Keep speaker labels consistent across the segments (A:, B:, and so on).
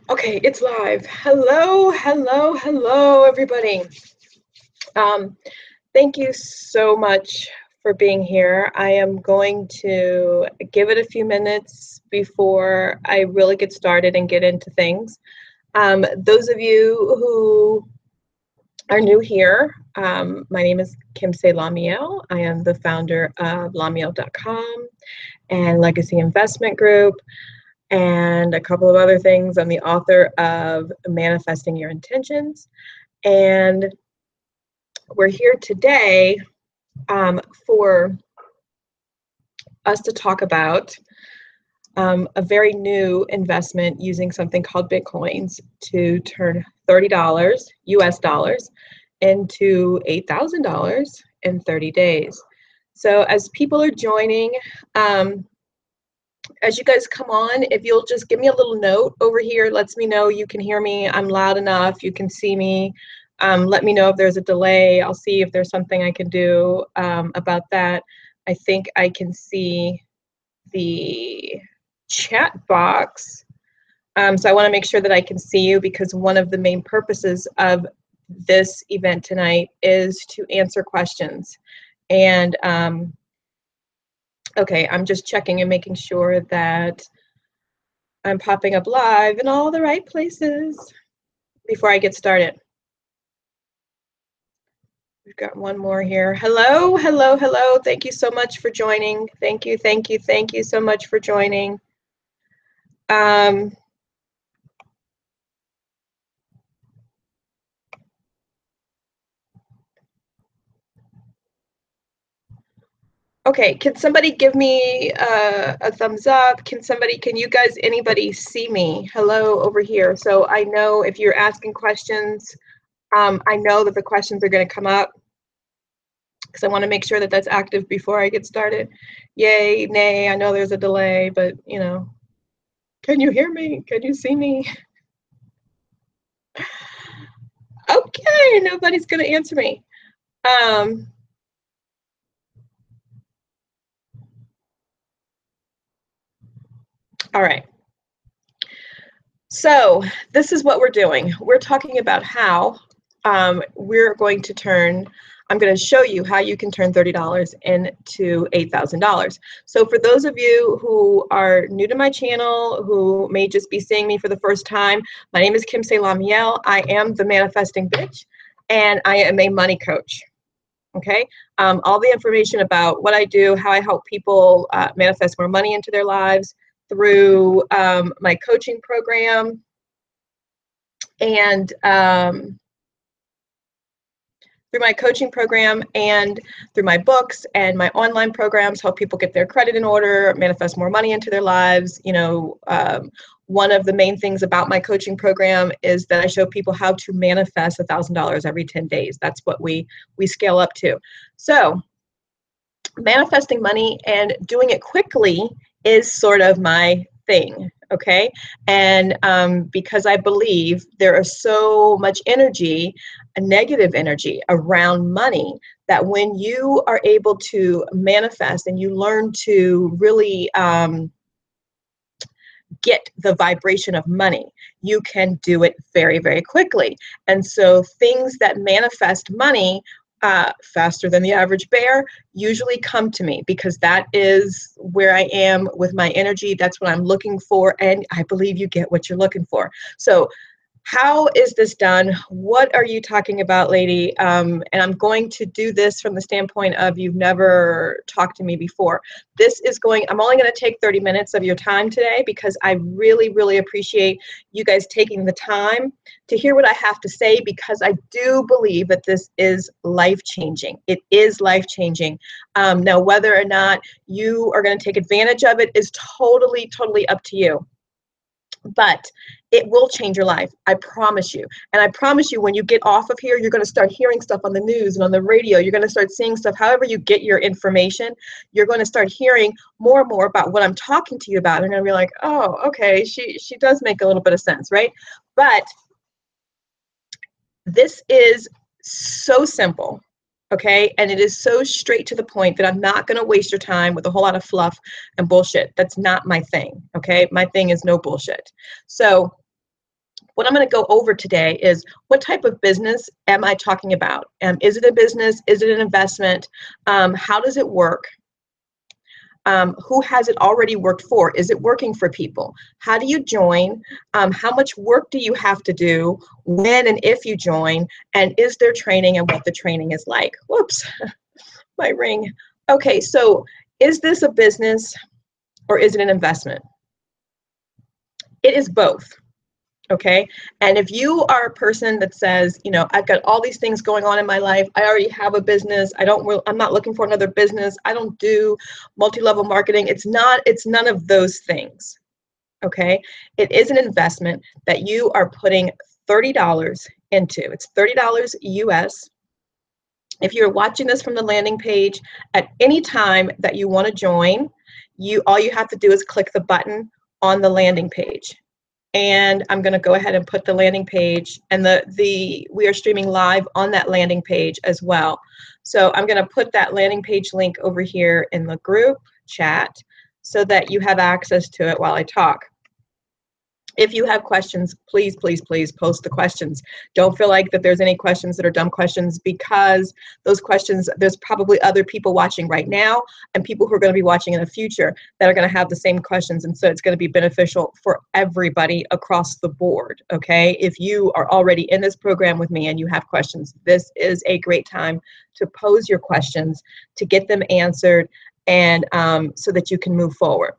A: Okay, it's live. Hello, hello, hello, everybody. Um, Thank you so much for being here. I am going to give it a few minutes before I really get started and get into things. Those of you who are new here, my name is LaMeel. I am the founder of LaMeel.com and Legacy Investment Group, and a couple of other things. I'm the author of Manifesting Your Intentions, and we're here today for us to talk about a very new investment using something called Bitcoins to turn $30 US dollars into $8,000 in 30 days. So as people are joining, as you guys come on, if you'll just give me a little note over here, lets me know you can hear me, I'm loud enough, you can see me. Let me know if there's a delay. I'll see if there's something I can do about that. I think I can see the chat box. So I want to make sure that I can see you, because one of the main purposes of this event tonight is to answer questions. And okay, I'm just checking and making sure that I'm popping up live in all the right places before I get started. We've got one more here. Hello, hello, hello. Thank you so much for joining. Thank you, thank you, thank you so much for joining. Okay, can somebody give me a thumbs up? Can you guys, anybody see me? Hello over here. So I know if you're asking questions, I know that the questions are going to come up, because I want to make sure that that's active before I get started. Yay, nay, I know there's a delay, but you know, can you hear me? Can you see me? Okay, nobody's going to answer me. All right. So this is what we're doing. We're talking about how we're going to turn, I'm going to show you how you can turn $30 into $8,000. So for those of you who are new to my channel, who may just be seeing me for the first time, my name is LaMeel. I am the Manifesting Bitch, and I am a money coach. Okay, all the information about what I do, how I help people manifest more money into their lives through my coaching program, and through my coaching program and through my books and my online programs, help people get their credit in order, manifest more money into their lives. You know, one of the main things about my coaching program is that I show people how to manifest $1,000 every 10 days. That's what we scale up to. So manifesting money and doing it quickly is sort of my thing, okay? And because I believe there is so much energy, a negative energy around money, that when you are able to manifest and you learn to really get the vibration of money, you can do it very, very quickly. And so things that manifest money faster than the average bear usually come to me, because that is where I am with my energy. That's what I'm looking for, and I believe you get what you're looking for. So how is this done? What are you talking about, lady? And I'm going to do this from the standpoint of you've never talked to me before. I'm only going to take 30 minutes of your time today, because I really, really appreciate you guys taking the time to hear what I have to say, because I do believe that this is life-changing. It is life-changing. Now, whether or not you are going to take advantage of it is totally, totally up to you. But it will change your life. I promise you. And I promise you, when you get off of here, you're going to start hearing stuff on the news and on the radio. You're going to start seeing stuff. However you get your information, you're going to start hearing more and more about what I'm talking to you about. And you're going to be like, oh, okay, she does make a little bit of sense, right? But this is so simple. Okay, and it is so straight to the point that I'm not going to waste your time with a whole lot of fluff and bullshit. That's not my thing. Okay, my thing is no bullshit. So what I'm going to go over today is what type of business am I talking about? Is it a business? Is it an investment? How does it work? Who has it already worked for? Is it working for people? How do you join? How much work do you have to do when and if you join? And is there training and what the training is like? Whoops, my ring. Okay, so is this a business or is it an investment? It is both. Okay. And if you are a person that says, you know, I've got all these things going on in my life, I already have a business, I'm not looking for another business, I don't do multi-level marketing, it's none of those things. Okay. It is an investment that you are putting $30 into. It's $30 US. If you're watching this from the landing page, at any time that you want to join, all you have to do is click the button on the landing page. And I'm going to go ahead and put the landing page, and we are streaming live on that landing page as well. So I'm going to put that landing page link over here in the group chat so that you have access to it while I talk. If you have questions, please, please, please post the questions. Don't feel like that there's any questions that are dumb questions, because those questions, there's probably other people watching right now and people who are going to be watching in the future that are going to have the same questions. And so it's going to be beneficial for everybody across the board, okay? If you are already in this program with me and you have questions, this is a great time to pose your questions, to get them answered, and so that you can move forward.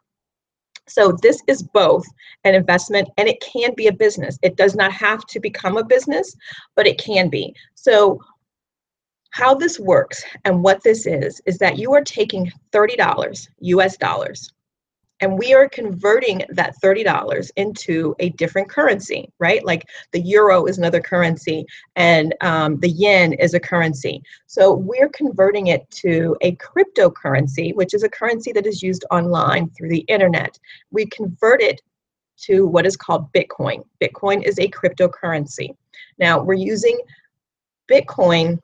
A: So this is both an investment and it can be a business. It does not have to become a business, but it can be. So how this works and what this is that you are taking $30 US dollars, and we are converting that $30 into a different currency, right? Like the euro is another currency, and the yen is a currency. So we're converting it to a cryptocurrency, which is a currency that is used online through the internet. We convert it to what is called Bitcoin. Bitcoin is a cryptocurrency. Now we're using Bitcoin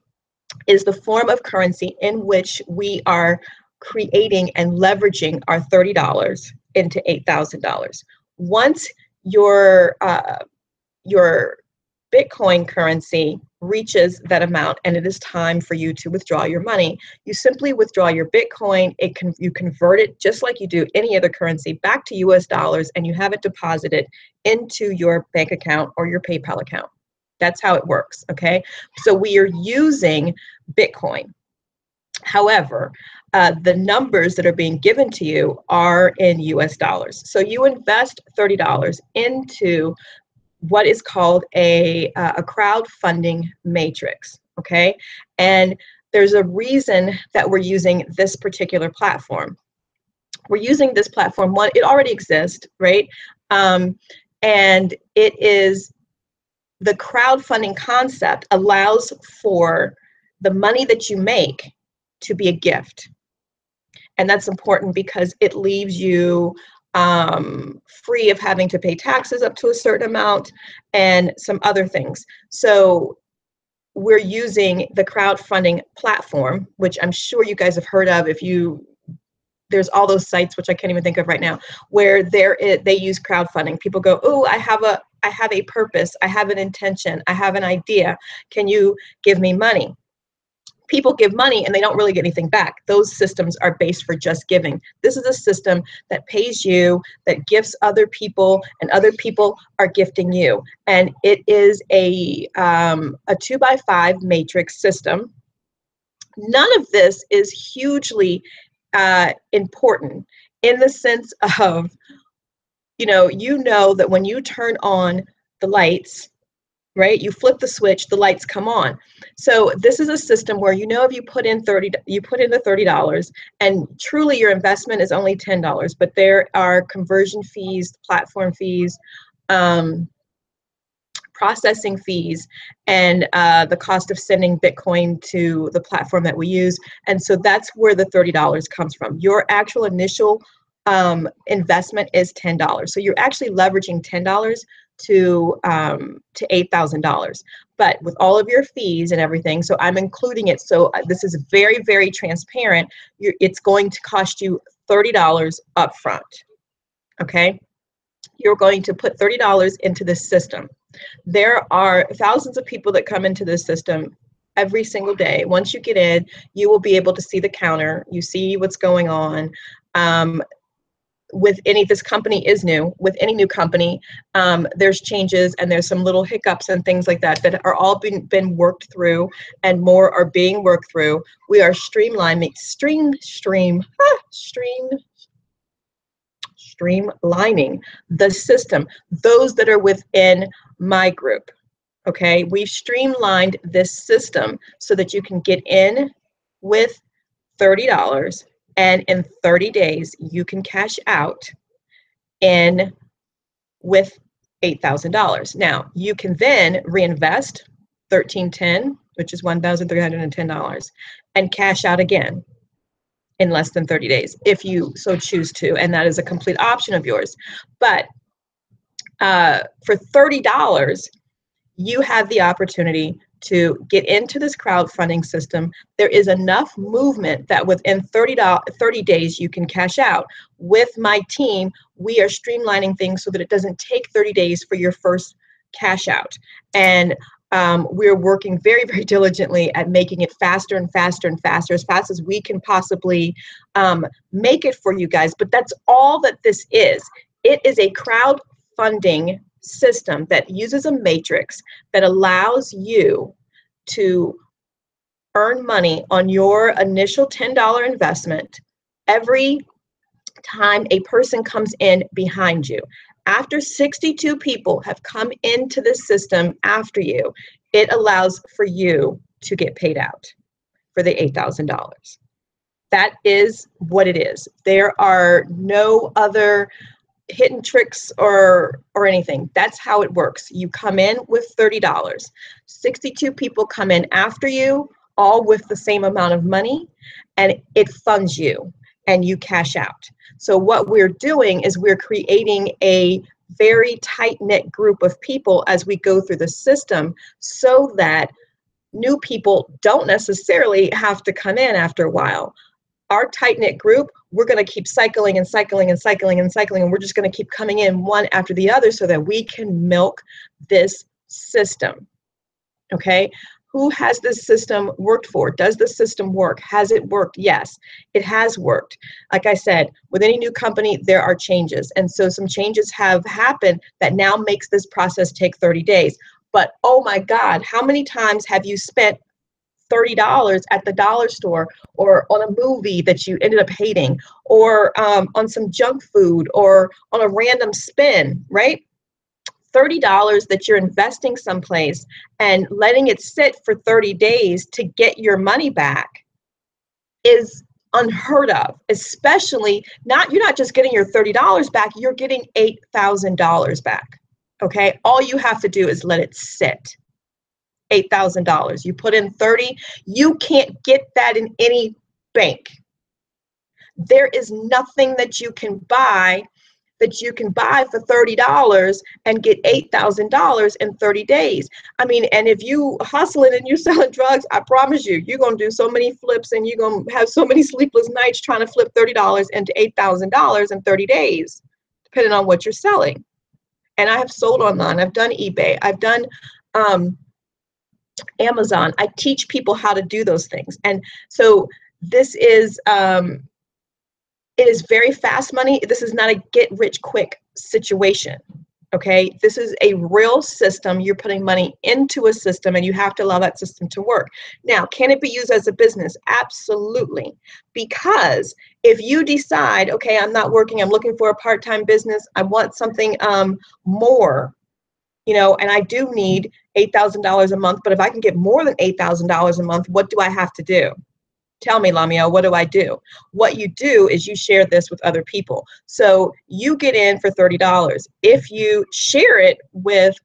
A: is the form of currency in which we are creating and leveraging our $30 into $8,000. Once your Bitcoin currency reaches that amount and it is time for you to withdraw your money, you simply withdraw your Bitcoin. You convert it just like you do any other currency back to US dollars, and you have it deposited into your bank account or your PayPal account. That's how it works, okay? So we are using Bitcoin. However, the numbers that are being given to you are in US dollars. So you invest $30 into what is called a crowdfunding matrix, okay? And there's a reason that we're using this particular platform. We're using this platform, one, it already exists, right? And it is, the crowdfunding concept allows for the money that you make to be a gift. And that's important because it leaves you free of having to pay taxes up to a certain amount and some other things. So we're using the crowdfunding platform, which I'm sure you guys have heard of. There's all those sites, which I can't even think of right now, where they use crowdfunding. People go, oh, I have a purpose, I have an intention, I have an idea. Can you give me money? People give money and they don't really get anything back. Those systems are based for just giving. This is a system that pays you, that gifts other people, and other people are gifting you. And it is a 2x5 matrix system. None of this is hugely important in the sense of, you know that when you turn on the lights, right, you flip the switch, the lights come on. So this is a system where, if you put in the $30, and truly your investment is only $10, but there are conversion fees, platform fees, processing fees, and the cost of sending Bitcoin to the platform that we use. And so that's where the $30 comes from. Your actual initial investment is $10. So you're actually leveraging $10 to $8,000. But with all of your fees and everything, so I'm including it. So this is very, very transparent. It's going to cost you $30 upfront. Okay? You're going to put $30 into this system. There are thousands of people that come into this system every single day. Once you get in, you will be able to see the counter. You see what's going on. This company is new. With any new company, there's changes and there's some little hiccups and things like that that are all been worked through, and more are being worked through. We are streamlining the system, those that are within my group. Okay, we've streamlined this system so that you can get in with $30, and in 30 days you can cash out in with $8,000. Now you can then reinvest $1,310, which is $1,310, and cash out again in less than 30 days if you so choose to, and that is a complete option of yours. But for $30, you have the opportunity to get into this crowdfunding system. There is enough movement that within 30 days you can cash out. With my team, we are streamlining things so that it doesn't take 30 days for your first cash out. And we're working very, very diligently at making it faster and faster and faster, as fast as we can possibly make it for you guys. But that's all that this is. It is a crowdfunding system that uses a matrix that allows you to earn money on your initial $10 investment every time a person comes in behind you. After 62 people have come into the system after you, it allows for you to get paid out for the $8,000. That is what it is. There are no other hidden tricks or anything. That's how it works. You come in with $30. 62 people come in after you, all with the same amount of money, and it funds you and you cash out. So what we're doing is we're creating a very tight-knit group of people as we go through the system, so that new people don't necessarily have to come in after a while. Our tight-knit group, we're going to keep cycling and cycling and cycling and cycling, and we're just going to keep coming in one after the other so that we can milk this system. Okay? Who has this system worked for? Does the system work? Has it worked? Yes, it has worked. Like I said, with any new company, there are changes. And so some changes have happened that now makes this process take 30 days. But oh my God, how many times have you spent $30 at the dollar store, or on a movie that you ended up hating, or on some junk food, or on a random spin, right? $30 that you're investing someplace and letting it sit for 30 days to get your money back is unheard of. Especially you're not just getting your $30 back, you're getting $8,000 back. Okay, all you have to do is let it sit. $8,000. You put in 30, you can't get that in any bank. There is nothing that you can buy for $30 and get $8,000 in 30 days. I mean, and if you hustling and you're selling drugs, I promise you, you're going to do so many flips and you're going to have so many sleepless nights trying to flip $30 into $8,000 in 30 days, depending on what you're selling. And I have sold online. I've done eBay. I've done Amazon. I teach people how to do those things. And so this is, it is very fast money. This is not a get rich quick situation. Okay, this is a real system. You're putting money into a system and you have to allow that system to work. Now, can it be used as a business? Absolutely. Because if you decide, okay, I'm not working, I'm looking for a part-time business, I want something more, and I do need $8,000 a month, but if I can get more than $8,000 a month, what do I have to do? Tell me, LaMeel, what do I do? What you do is you share this with other people. So you get in for $30. If you share it with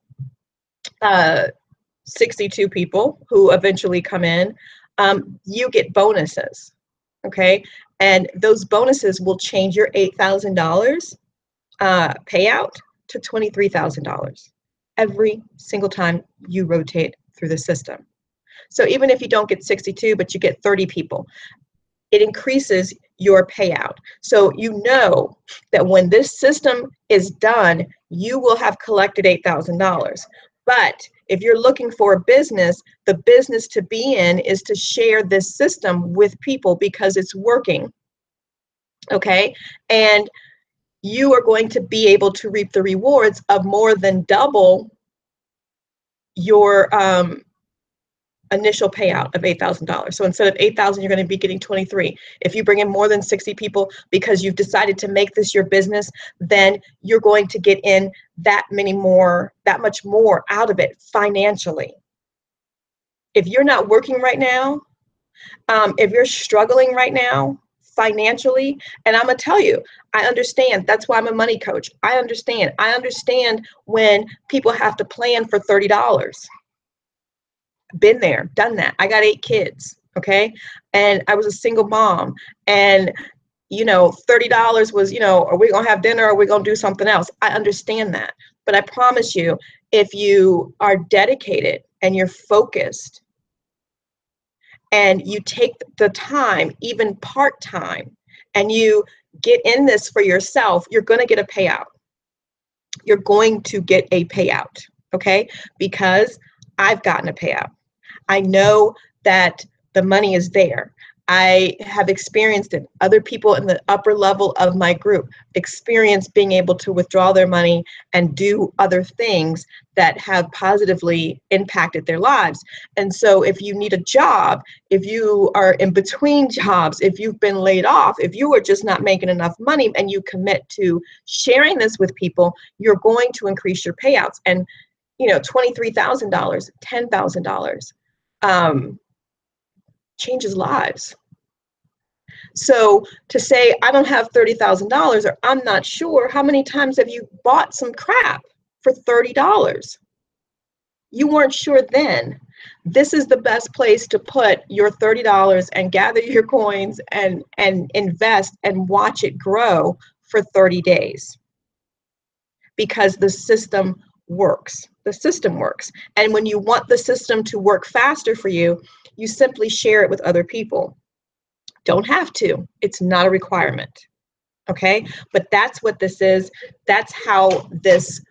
A: 62 people who eventually come in, you get bonuses, okay? And those bonuses will change your $8,000 payout to $23,000 every single time you rotate through the system. So even if you don't get 62, but you get 30 people, it increases your payout. So you know that when this system is done, you will have collected $8,000. But if you're looking for a business, the business to be in is to share this system with people because it's working. Okay. And you are going to be able to reap the rewards of more than double your initial payout of $8,000. So instead of 8,000, you're going to be getting 23. If you bring in more than 60 people because you've decided to make this your business, then you're going to get in that much more out of it financially. If you're not working right now, if you're struggling right now financially, and I'm gonna tell you, I understand. That's why I'm a money coach. I understand when people have to plan for $30. Been there, done that. I got 8 kids, okay? And I was a single mom, and $30 was, are we gonna have dinner or are we gonna do something else? I understand that. But I promise you, if you are dedicated and you're focused and you take the time, even part-time, and you get in this for yourself, you're gonna get a payout. You're going to get a payout, okay? Because I've gotten a payout. I know that the money is there. I have experienced it. Other people in the upper level of my group experience being able to withdraw their money and do other things that have positively impacted their lives. And so if you need a job, if you are in between jobs, if you've been laid off, if you are just not making enough money and you commit to sharing this with people, you're going to increase your payouts. And $23,000, $10,000 changes lives. So to say, I don't have $30,000 or I'm not sure, how many times have you bought some crap for $30? You weren't sure then. This is the best place to put your $30 and gather your coins and invest and watch it grow for 30 days. Because the system works. The system works. And when you want the system to work faster for you, you simply share it with other people. Don't have to. It's not a requirement. Okay? But that's what this is. That's how this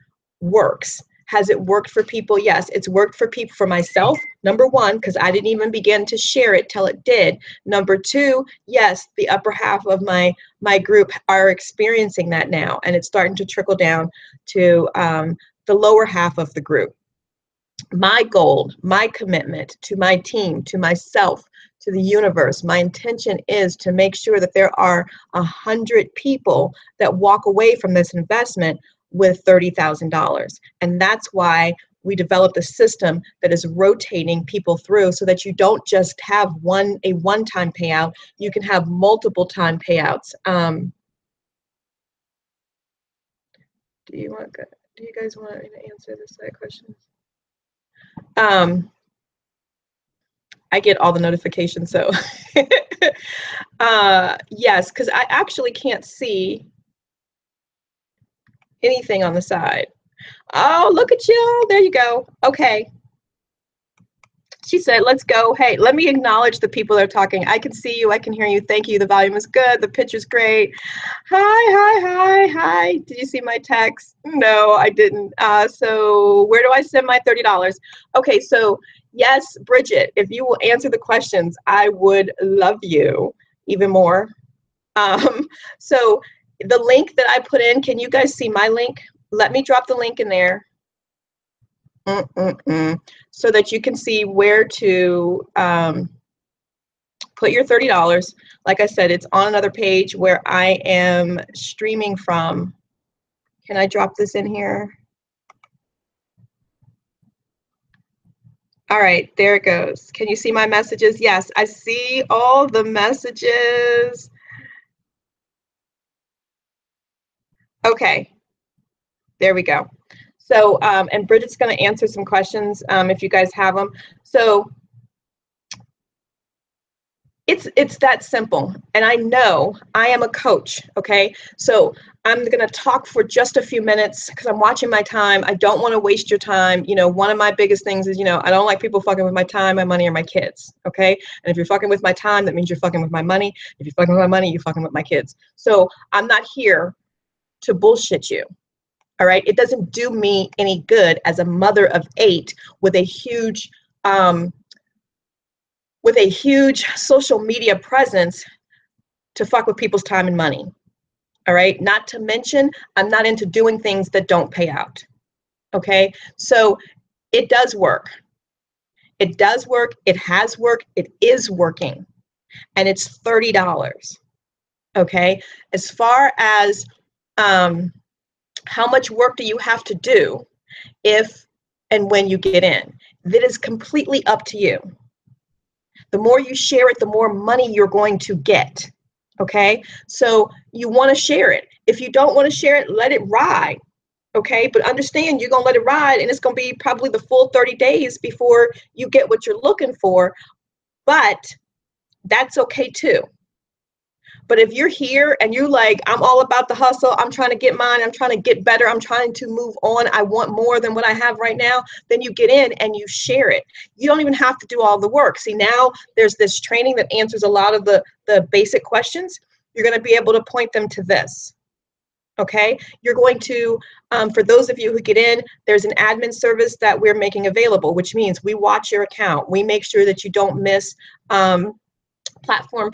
A: works. Has it worked for people? Yes, it's worked for people, for myself. Number one, because I didn't even begin to share it till it did. Number two, yes, the upper half of my group are experiencing that now, and it's starting to trickle down to the lower half of the group. My goal, my commitment to my team, to myself, to the universe, my intention is to make sure that there are 100 people that walk away from this investment with $30,000. And that's why we developed a system that is rotating people through so that you don't just have a one-time payout, you can have multiple time payouts. Do you guys want to answer this set of questions? I get all the notifications, so yes, because I actually can't see anything on the side. Oh, look at you. There you go. Okay. She said, let's go. Hey, let me acknowledge the people that are talking. I can see you. I can hear you. Thank you. The volume is good. The picture's great. Hi. Did you see my text? No, I didn't. So where do I send my $30? Okay, so yes, Bridget, if you will answer the questions, I would love you even more. So the link that I put in, can you guys see my link? Let me drop the link in there. So that you can see where to put your $30. Like I said, it's on another page where I am streaming from. Can I drop this in here? All right, there it goes. Can you see my messages? Yes, I see all the messages. Okay, there we go. So, and Bridget's going to answer some questions if you guys have them. So it's that simple. And I know I am a coach, okay? So I'm going to talk for just a few minutes because I'm watching my time. I don't want to waste your time. One of my biggest things is, I don't like people fucking with my time, my money, or my kids, okay? And if you're fucking with my time, that means you're fucking with my money. If you're fucking with my money, you're fucking with my kids. So I'm not here to bullshit you. All right, it doesn't do me any good as a mother of 8 with a huge social media presence to fuck with people's time and money. All right, not to mention, I'm not into doing things that don't pay out. Okay, so it does work. It does work. It has worked. It is working. And it's $30. Okay, as far as how much work do you have to do if and when you get in, that is completely up to you. The more you share it, the more money you're going to get. Okay, so you want to share it. If you don't want to share it, let it ride. Okay, but understand you're gonna let it ride, and it's gonna be probably the full 30 days before you get what you're looking for, but that's okay too. But if you're here and you're like, I'm all about the hustle, I'm trying to get mine, I'm trying to get better, I'm trying to move on, I want more than what I have right now, then you get in and you share it. You don't even have to do all the work. See, now there's this training that answers a lot of the basic questions. You're going to be able to point them to this. Okay, you're going to, for those of you who get in, there's an admin service that we're making available, which means we watch your account. We make sure that you don't miss platform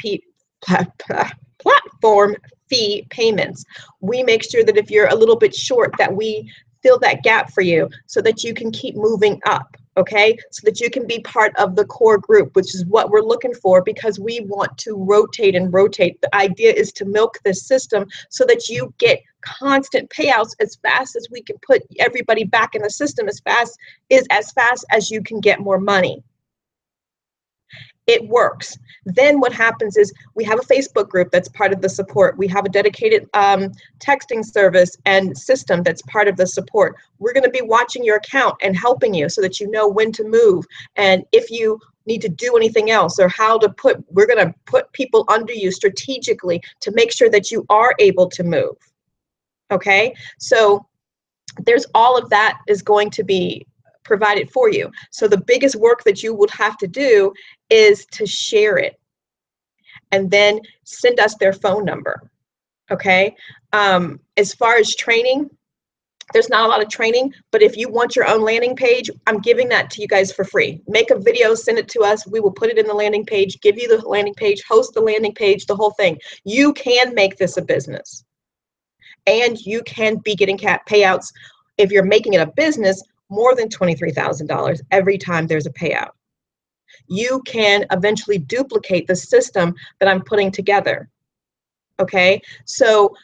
A: fee payments. We make sure that if you're a little bit short, that we fill that gap for you so that you can keep moving up. Okay, so that you can be part of the core group, which is what we're looking for, because we want to rotate and rotate. The idea is to milk this system so that you get constant payouts as fast as we can put everybody back in the system as fast as you can get more money. It works. Then what happens is we have a Facebook group that's part of the support. We have a dedicated texting service and system that's part of the support. We're going to be watching your account and helping you so that you know when to move, and if you need to do anything else, or how to put, we're going to put people under you strategically to make sure that you are able to move. Okay, so there's all of that is going to be provided for you. So the biggest work that you would have to do is to share it and then send us their phone number. Okay, as far as training, there's not a lot of training, but if you want your own landing page, I'm giving that to you guys for free. Make a video, send it to us. We will put it in the landing page, give you the landing page, host the landing page, the whole thing. You can make this a business, and you can be getting payouts if you're making it a business more than $23,000 every time there's a payout. You can eventually duplicate the system that I'm putting together. Okay, so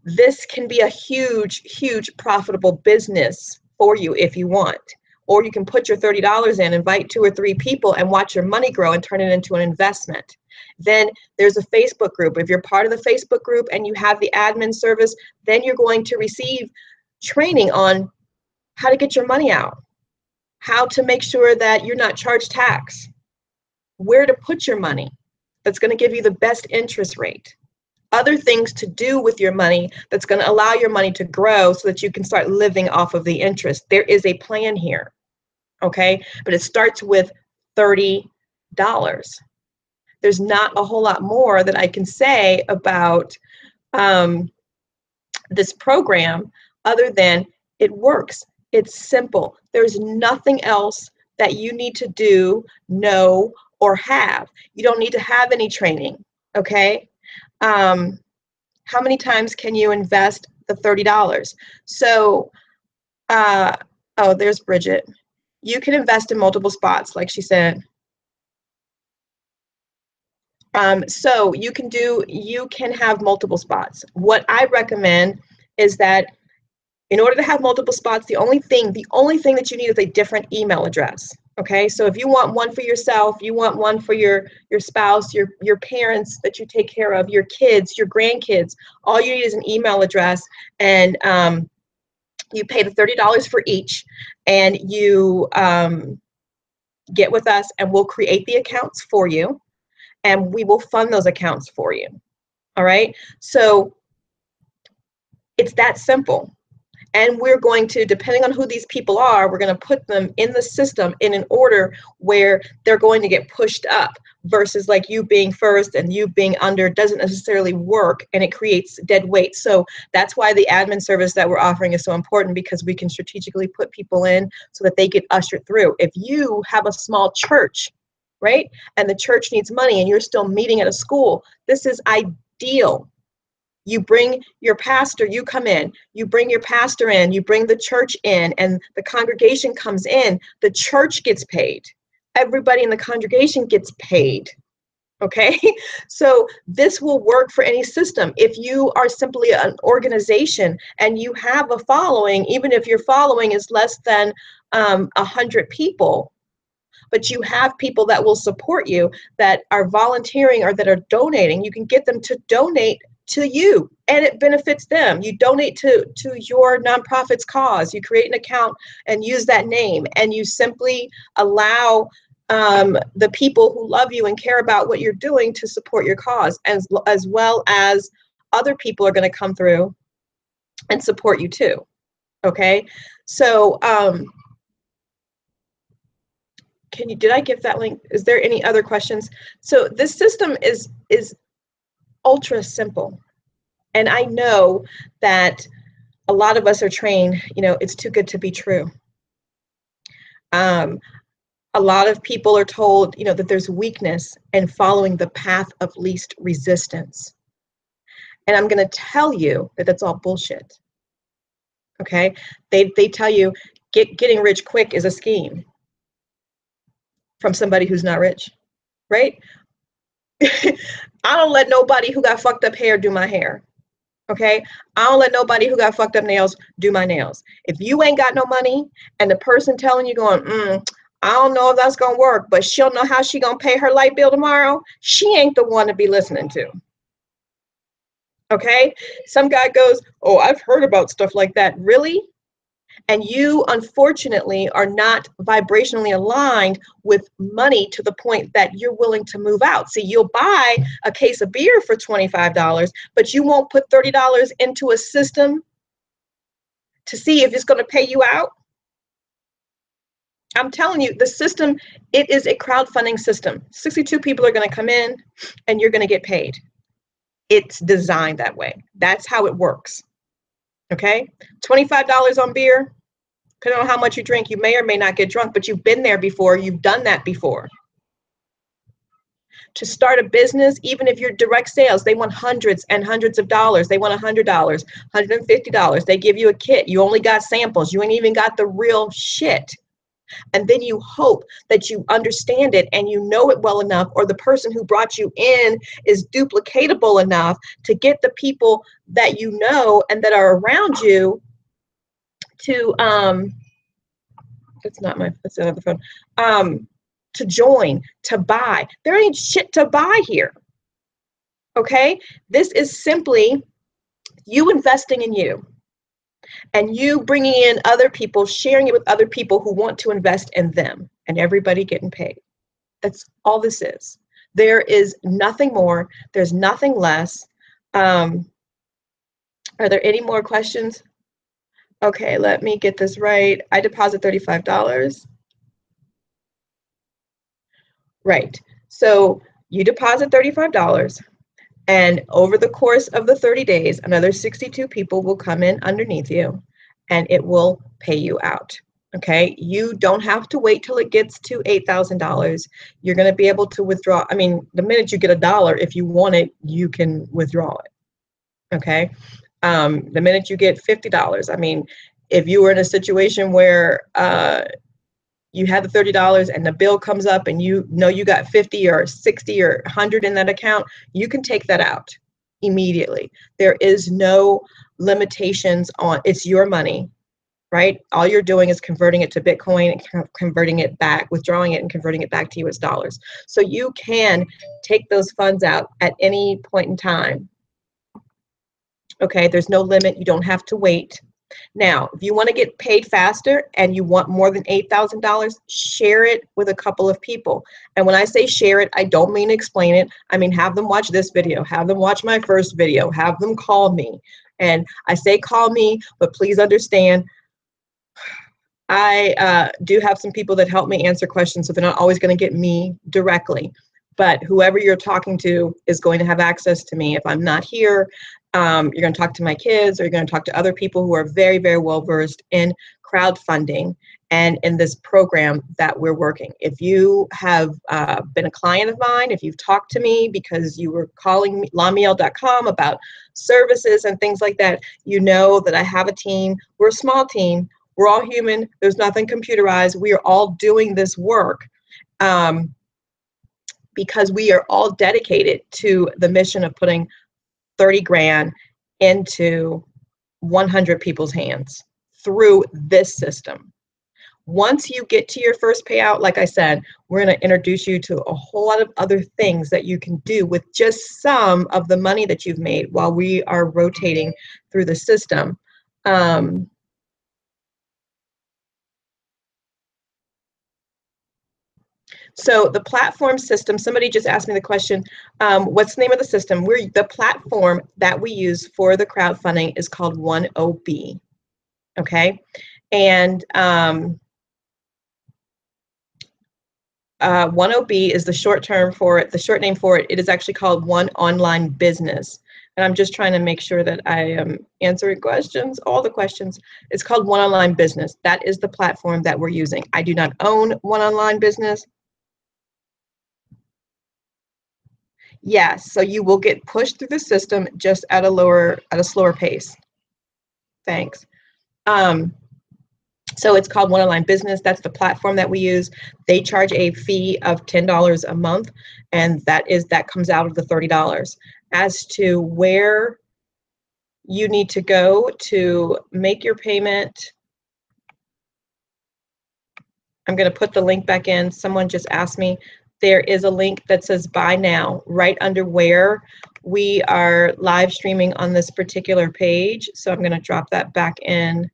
A: this can be a huge, huge profitable business for you if you want. Or you can put your $30 in, invite 2 or 3 people, and watch your money grow and turn it into an investment. Then there's a Facebook group. If you're part of the Facebook group and you have the admin service, then you're going to receive training on how to get your money out, how to make sure that you're not charged tax, where to put your money that's going to give you the best interest rate, other things to do with your money that's going to allow your money to grow so that you can start living off of the interest. There is a plan here, okay? But it starts with $30. There's not a whole lot more that I can say about this program other than it works. It's simple. There's nothing else that you need to do, know, or have. You don't need to have any training, okay? How many times can you invest the $30? So, oh, there's Bridget. You can invest in multiple spots, like she said. So you can have multiple spots. What I recommend is that in order to have multiple spots, the only thing that you need is a different email address. Okay, so if you want one for yourself, you want one for your spouse, your parents that you take care of, your kids, your grandkids, all you need is an email address, and you pay the $30 for each, and you get with us, and we'll create the accounts for you, and we will fund those accounts for you. All right, so it's that simple. And we're going to, depending on who these people are, we're going to put them in the system in an order where they're going to get pushed up, versus like you being first and you being under doesn't necessarily work, and it creates dead weight. So that's why the admin service that we're offering is so important, because we can strategically put people in so that they get ushered through. If you have a small church, right, and the church needs money and you're still meeting at a school, this is ideal. You bring your pastor, you come in, you bring your pastor in, you bring the church in, and the congregation comes in, the church gets paid. Everybody in the congregation gets paid. Okay, so this will work for any system. If you are simply an organization and you have a following, even if your following is less than 100 people, but you have people that will support you, that are volunteering or that are donating, you can get them to donate to you, and it benefits them. You donate to your nonprofit's cause. You create an account and use that name, and you simply allow the people who love you and care about what you're doing to support your cause, as well as other people are going to come through and support you too. Okay, so did I give that link? Is there any other questions? So this system is ultra simple, and I know that a lot of us are trained, it's too good to be true. A lot of people are told, that there's weakness in following the path of least resistance. And I'm going to tell you that that's all bullshit. Okay? They tell you getting rich quick is a scheme from somebody who's not rich, right? I don't let nobody who got fucked up hair do my hair. Okay? I don't let nobody who got fucked up nails do my nails. If you ain't got no money and the person telling you going, I don't know if that's going to work, but she'll know how she going to pay her light bill tomorrow, she ain't the one to be listening to. Okay? Some guy goes, oh, I've heard about stuff like that. Really? And you, unfortunately, are not vibrationally aligned with money to the point that you're willing to move out. See, you'll buy a case of beer for $25, but you won't put $30 into a system to see if it's going to pay you out. I'm telling you, the system, it is a crowdfunding system. 62 people are going to come in and you're going to get paid. It's designed that way. That's how it works. Okay? $25 on beer. Depending on how much you drink, you may or may not get drunk, but you've been there before. You've done that before. To start a business, even if you're direct sales, they want hundreds and hundreds of dollars. They want $100, $150. They give you a kit. You only got samples. You ain't even got the real shit. And then you hope that you understand it and you know it well enough, or the person who brought you in is duplicatable enough to get the people that you know and that are around you to that's another phone, to join, to buy. There ain't shit to buy here. Okay? This is simply you investing in you. And you bringing in other people, sharing it with other people who want to invest in them, and everybody getting paid. That's all this is. There is nothing more. There's nothing less. Are there any more questions? Okay, let me get this right. I deposit $35. Right. So you deposit $35. And over the course of the 30 days, another 62 people will come in underneath you and it will pay you out. Okay, you don't have to wait till it gets to $8,000. You're going to be able to withdraw. I mean, the minute you get $1, if you want it, you can withdraw it. Okay, the minute you get $50, I mean, if you were in a situation where you had the $30 and the bill comes up and you know you got 50 or 60 or 100 in that account, you can take that out immediately. There is no limitations on, it's your money, right? All you're doing is converting it to Bitcoin and converting it back, withdrawing it and converting it back to US dollars. So you can take those funds out at any point in time. Okay, there's no limit. You don't have to wait. Now, if you want to get paid faster and you want more than $8,000, share it with a couple of people. And when I say share it, I don't mean explain it. I mean, have them watch this video, have them watch my first video, have them call me. And I say call me, but please understand, I do have some people that help me answer questions, so they're not always going to get me directly. But whoever you're talking to is going to have access to me. If I'm not here, you're going to talk to my kids, or you're going to talk to other people who are very, very well versed in crowdfunding and in this program that we're working. If you have been a client of mine, if you've talked to me because you were calling me, LaMeel.com, about services and things like that, you know that I have a team. We're a small team. We're all human. There's nothing computerized. We are all doing this work because we are all dedicated to the mission of putting 30 grand into 100 people's hands through this system. Once you get to your first payout, like I said, we're going to introduce you to a whole lot of other things that you can do with just some of the money that you've made while we are rotating through the system. So the platform system, somebody just asked me the question, what's the name of the system? The platform that we use for the crowdfunding is called 10B, okay? And 10B is the short term for it, the short name for it. It is actually called One Online Business. And I'm just trying to make sure that I am answering questions, all the questions. It's called One Online Business. That is the platform that we're using. I do not own One Online Business. Yes, so you will get pushed through the system just at a slower pace. Thanks. So it's called One Online Business. That's the platform that we use. They charge a fee of $10 a month, and that comes out of the $30. As to where you need to go to make your payment, I'm going to put the link back in. Someone just asked me. There is a link that says buy now right under where we are live streaming on this particular page. So I'm going to drop that back in.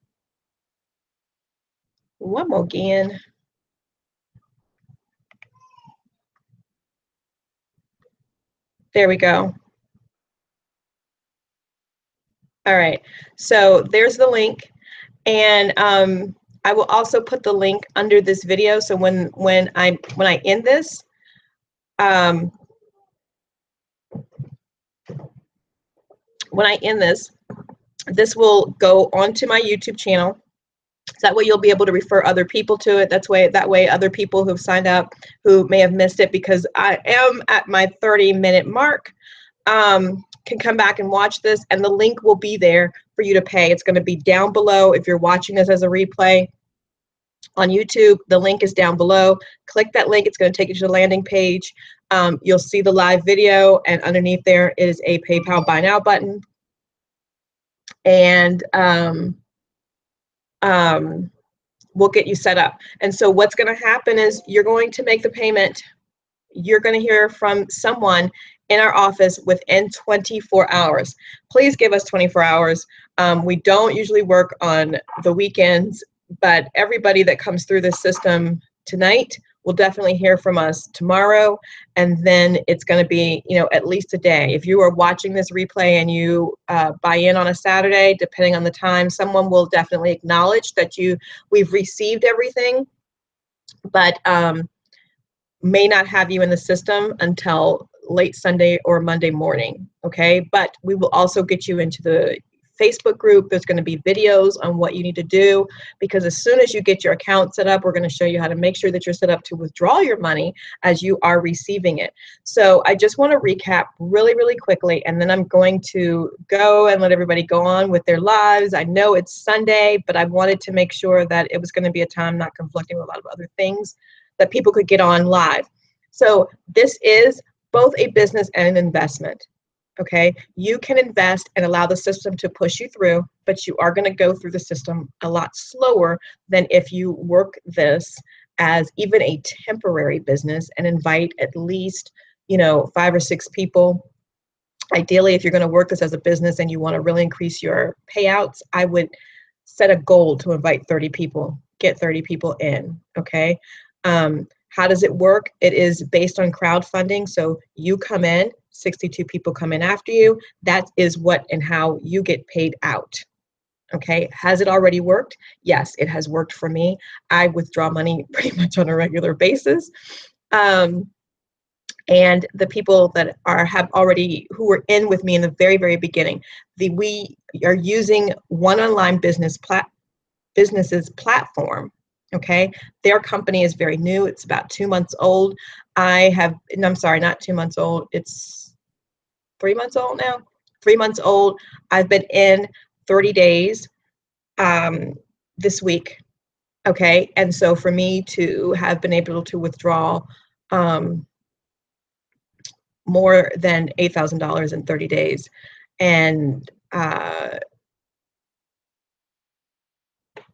A: One more again. There we go. All right, so there's the link, and I will also put the link under this video. So when I end this, this will go onto my YouTube channel. So that way you'll be able to refer other people to it. That way other people who've signed up who may have missed it, because I am at my 30-minute mark, can come back and watch this, and the link will be there for you to pay. It's going to be down below if you're watching this as a replay on YouTube. The link is down below. Click that link. It's going to take you to the landing page. You'll see the live video, and underneath there is a PayPal Buy Now button. And we'll get you set up. And so what's going to happen is you're going to make the payment. You're going to hear from someone in our office within 24 hours. Please give us 24 hours. We don't usually work on the weekends, but everybody that comes through this system tonight will definitely hear from us tomorrow, and then it's going to be, at least a day. If you are watching this replay and you buy in on a Saturday, depending on the time, someone will definitely acknowledge that we've received everything, but may not have you in the system until late Sunday or Monday morning, okay? But we will also get you into the Facebook group. There's going to be videos on what you need to do, because as soon as you get your account set up, we're going to show you how to make sure that you're set up to withdraw your money as you are receiving it. So I just want to recap really, really quickly, and then I'm going to go and let everybody go on with their lives. I know it's Sunday, but I wanted to make sure that it was going to be a time not conflicting with a lot of other things, that people could get on live. So this is both a business and an investment. Okay, you can invest and allow the system to push you through, but you are going to go through the system a lot slower than if you work this as even a temporary business and invite at least 5 or 6 people. Ideally, if you're going to work this as a business and you want to really increase your payouts, I would set a goal to invite 30 people, get 30 people in. Okay. How does it work? It is based on crowdfunding. So you come in, 62 people come in after you. That is what and how you get paid out. Okay, has it already worked? Yes, it has worked for me. I withdraw money pretty much on a regular basis. And the people that who were in with me in the very, very beginning, we are using one online business's platform. Okay, their company is very new. It's about 2 months old. I'm sorry, not 2 months old. It's 3 months old now. 3 months old. I've been in 30 days this week. Okay, and so for me to have been able to withdraw more than $8,000 in 30 days, and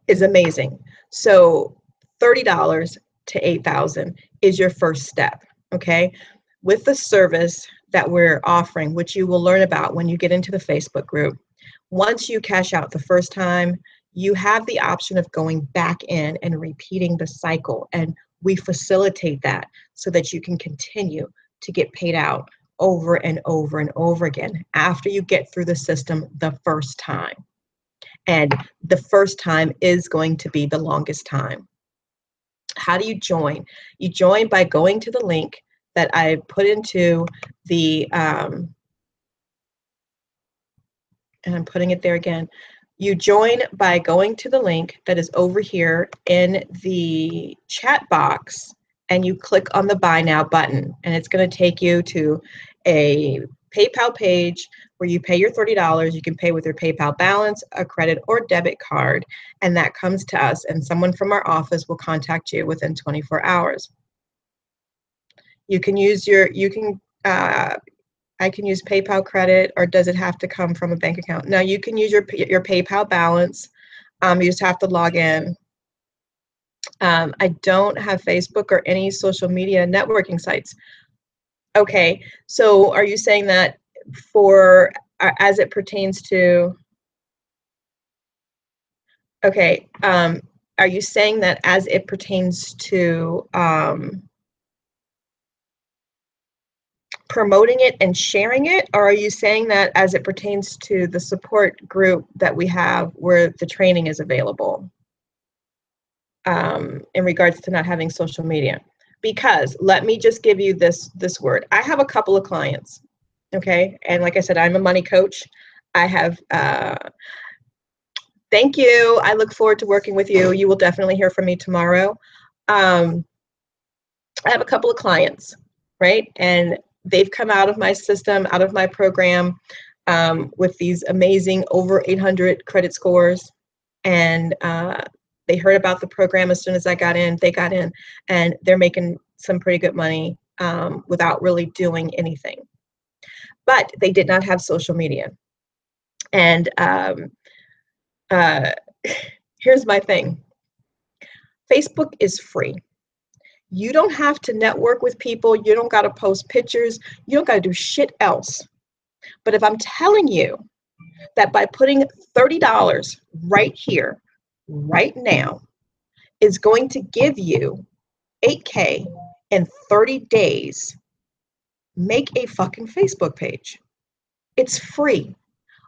A: is amazing. So $30 to $8,000 is your first step, okay? With the service that we're offering, which you will learn about when you get into the Facebook group, once you cash out the first time, you have the option of going back in and repeating the cycle, and we facilitate that so that you can continue to get paid out over and over and over again after you get through the system the first time. And the first time is going to be the longest time. How do you join? You join by going to the link that I put into the, and I'm putting it there again. You join by going to the link that is over here in the chat box, and you click on the Buy Now button, and it's going to take you to a PayPal page where you pay your $30. You can pay with your PayPal balance, a credit or debit card, and that comes to us, and someone from our office will contact you within 24 hours. You can use I can use PayPal credit, or does it have to come from a bank account? No, you can use your PayPal balance. You just have to log in. I don't have Facebook or any social media networking sites. Okay, so are you saying that for as it pertains to? Okay, are you saying that as it pertains to promoting it and sharing it, or are you saying that as it pertains to the support group that we have where the training is available in regards to not having social media? Because let me just give you this word. I have a couple of clients, okay? And like I said, I'm a money coach. I have, thank you. I look forward to working with you. You will definitely hear from me tomorrow. I have a couple of clients, right? And they've come out of my system, out of my program with these amazing over 800 credit scores. And they heard about the program as soon as I got in. They got in, and they're making some pretty good money without really doing anything. But they did not have social media. And here's my thing. Facebook is free. You don't have to network with people. You don't got to post pictures. You don't got to do shit else. But if I'm telling you that by putting $30 right here, right now, is going to give you 8K in 30 days, make a fucking Facebook page. It's free.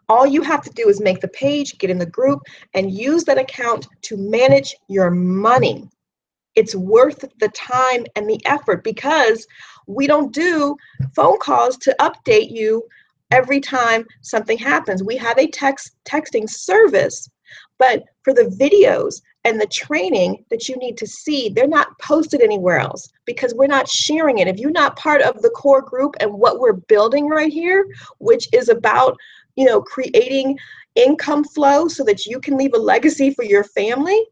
A: All you have to do is make the page, get in the group, and use that account to manage your money. It's worth the time and the effort, because we don't do phone calls to update you every time something happens. We have a texting service, but for the videos and the training that you need to see, they're not posted anywhere else because we're not sharing it. If you're not part of the core group and what we're building right here, which is about, you know, creating income flow so that you can leave a legacy for your family,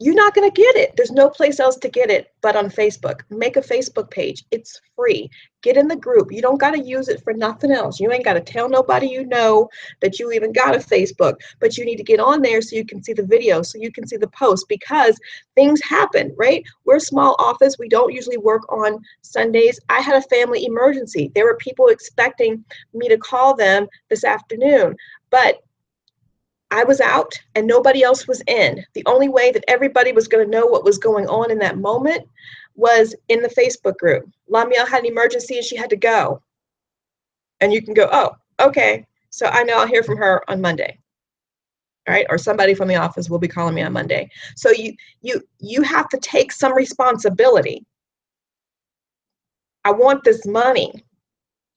A: you're not going to get it. There's no place else to get it but on Facebook. Make a Facebook page. It's free. Get in the group. You don't got to use it for nothing else. You ain't got to tell nobody you know that you even got a Facebook, but you need to get on there so you can see the video, so you can see the posts, because things happen, right? We're a small office. We don't usually work on Sundays. I had a family emergency. There were people expecting me to call them this afternoon, but I was out and nobody else was in. The only way that everybody was going to know what was going on in that moment was in the Facebook group. LaMeel had an emergency and she had to go. And you can go, oh, okay. So I know I'll hear from her on Monday. All right, or somebody from the office will be calling me on Monday. So you have to take some responsibility. I want this money.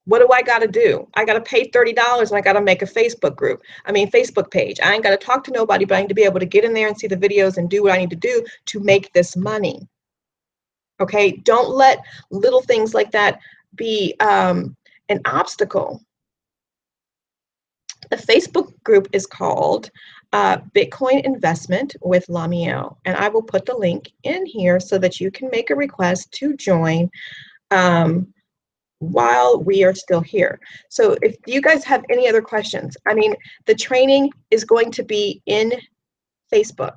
A: What do I got to do? I got to pay $30 and I got to make a Facebook page. I ain't got to talk to nobody, but I need to be able to get in there and see the videos and do what I need to do to make this money. Okay, don't let little things like that be an obstacle. The Facebook group is called Bitcoin Investment with LaMeel, and I will put the link in here so that you can make a request to join while we are still here. So if you guys have any other questions, I mean, the training is going to be in Facebook,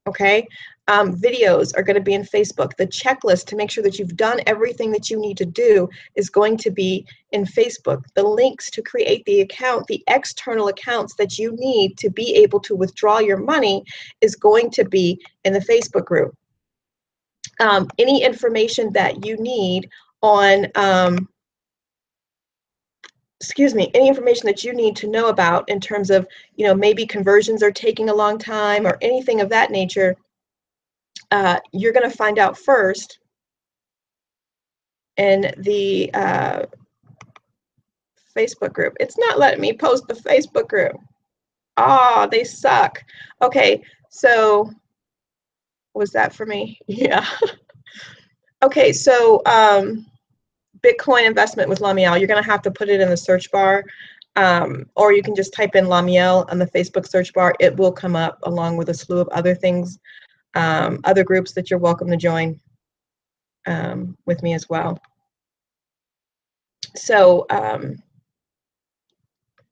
A: okay? Videos are going to be in Facebook. The checklist to make sure that you've done everything that you need to do is going to be in Facebook. The links to create the account, the external accounts that you need to be able to withdraw your money is going to be in the Facebook group. Any information that you need on, any information that you need to know about in terms of, maybe conversions are taking a long time or anything of that nature, you're going to find out first in the Facebook group. It's not letting me post the Facebook group. Oh, they suck. Okay, so was that for me? Yeah. Okay, so Bitcoin investment with LaMeel, you're going to have to put it in the search bar, or you can just type in LaMeel on the Facebook search bar. It will come up along with a slew of other things, other groups that you're welcome to join with me as well. So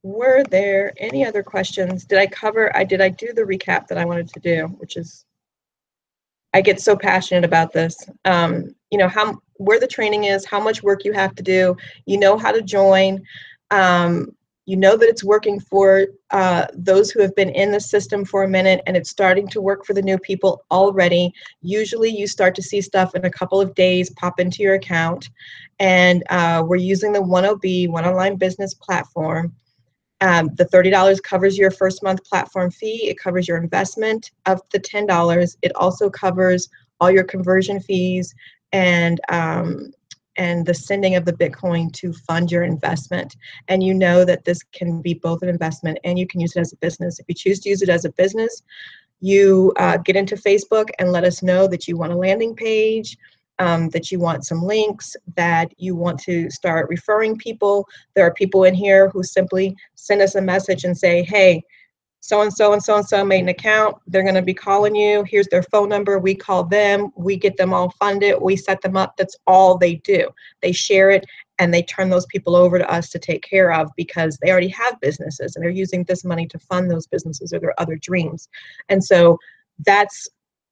A: were there any other questions? Did I do the recap that I wanted to do, which is, I get so passionate about this. Where the training is, how much work you have to do, how to join, that it's working for those who have been in the system for a minute, and it's starting to work for the new people already. Usually you start to see stuff in a couple of days pop into your account, and we're using the 10B, One Online Business platform. The $30 covers your first month platform fee. It covers your investment of the $10. It also covers all your conversion fees and the sending of the Bitcoin to fund your investment. And you know that this can be both an investment and you can use it as a business. If you choose to use it as a business, you get into Facebook and let us know that you want a landing page, that you want some links, that you want to start referring people. There are people in here who simply send us a message and say, hey, so-and-so and so-and-so made an account. They're going to be calling you. Here's their phone number. We call them. We get them all funded. We set them up. That's all they do. They share it and they turn those people over to us to take care of because they already have businesses and they're using this money to fund those businesses or their other dreams. And so that's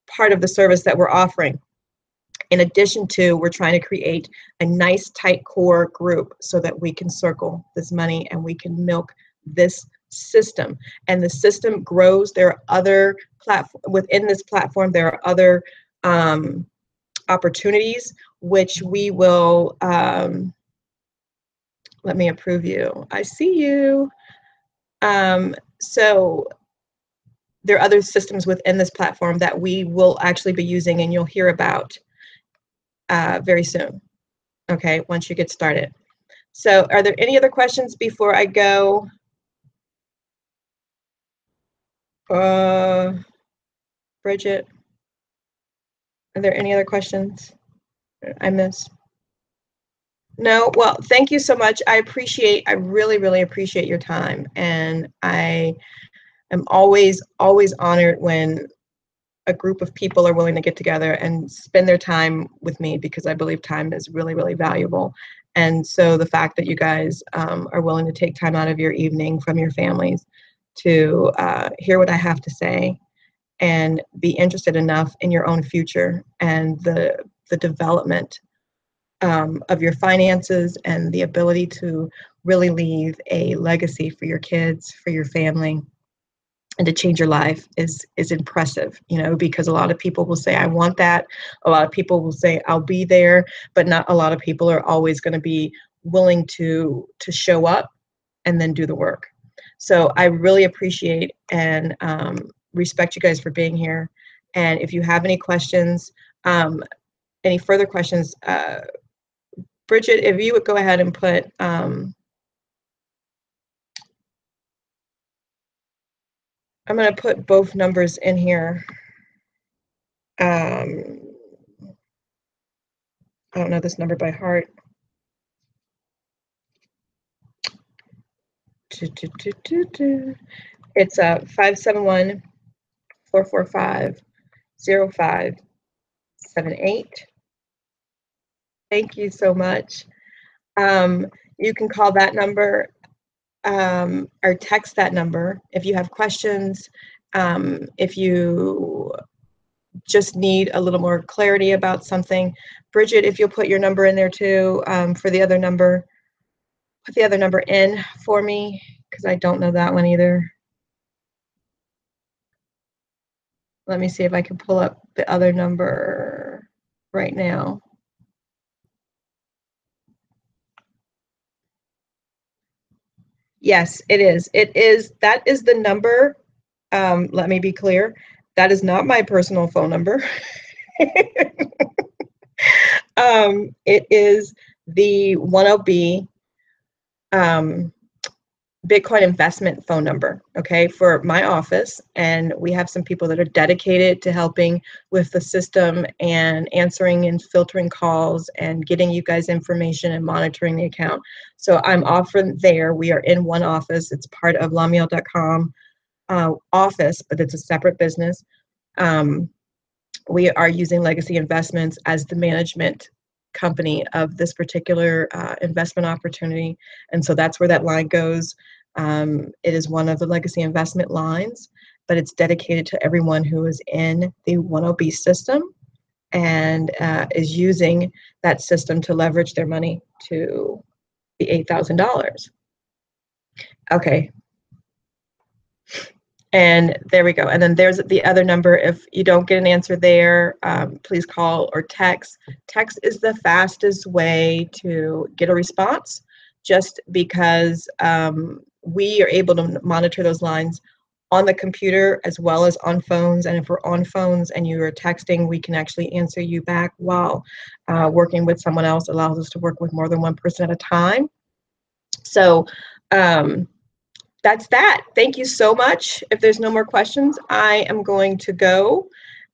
A: part of the service that we're offering. In addition to, we're trying to create a nice tight core group so that we can circle this money and we can milk this system. And the system grows. There are other within this platform, there are other opportunities which we will, let me approve you. I see you. So there are other systems within this platform that we will actually be using and you'll hear about very soon, okay, once you get started. So are there any other questions before I go? Bridget, are there any other questions I missed? No? Well, thank you so much. I really, really appreciate your time. And I am always, always honored when a group of people are willing to get together and spend their time with me because I believe time is really, really valuable. And so the fact that you guys are willing to take time out of your evening from your families to hear what I have to say and be interested enough in your own future and the development of your finances and the ability to really leave a legacy for your kids, for your family, and to change your life is impressive, you know, because a lot of people will say, I want that. A lot of people will say, I'll be there, but not a lot of people are always going to be willing to show up and then do the work. So I really appreciate and respect you guys for being here. And if you have any questions, any further questions, Bridget, if you would go ahead and put, I'm going to put both numbers in here. I don't know this number by heart. It's 571-445-0578. Thank you so much. You can call that number or text that number if you have questions, if you just need a little more clarity about something. Bridget, if you'll put your number in there too, for the other number, put the other number in for me, because I don't know that one either. Let me see if I can pull up the other number right now. Yes, it is. It is. That is the number. Let me be clear. That is not my personal phone number. It is the 10B Bitcoin investment phone number, okay, for my office. And we have some people that are dedicated to helping with the system and answering and filtering calls and getting you guys information and monitoring the account. So I'm often there. We are in one office. It's part of LaMeel.com office, but it's a separate business. We are using Legacy Investments as the management company of this particular investment opportunity. And so that's where that line goes. It is one of the Legacy Investment lines, but it's dedicated to everyone who is in the 10B system and is using that system to leverage their money to the $8,000. Okay. And there we go. And then there's the other number. If you don't get an answer there, please call or text. Text is the fastest way to get a response, just because we are able to monitor those lines on the computer as well as on phones. And if we're on phones and you are texting, we can actually answer you back while working with someone else. Allows us to work with more than one person at a time. So that's that. Thank you so much. If there's no more questions, I am going to go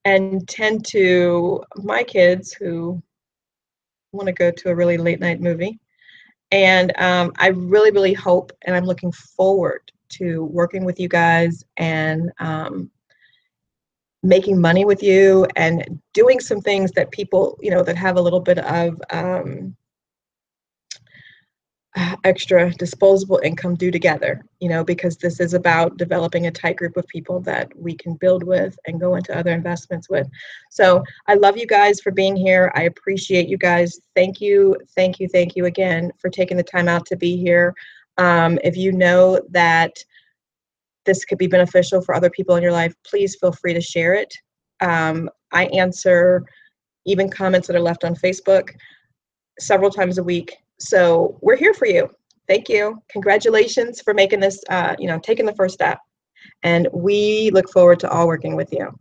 A: and tend to my kids who want to go to a really late night movie. And I really, really hope, and I'm looking forward to working with you guys and making money with you and doing some things that people, you know, that have a little bit of extra disposable income do together, you know, because this is about developing a tight group of people that we can build with and go into other investments with. So I love you guys for being here. I appreciate you guys. Thank you, thank you, thank you again for taking the time out to be here. If you know that this could be beneficial for other people in your life, please feel free to share it. I answer even comments that are left on Facebook several times a week. So we're here for you. Thank you. Congratulations for making this, you know, taking the first step. And we look forward to all working with you.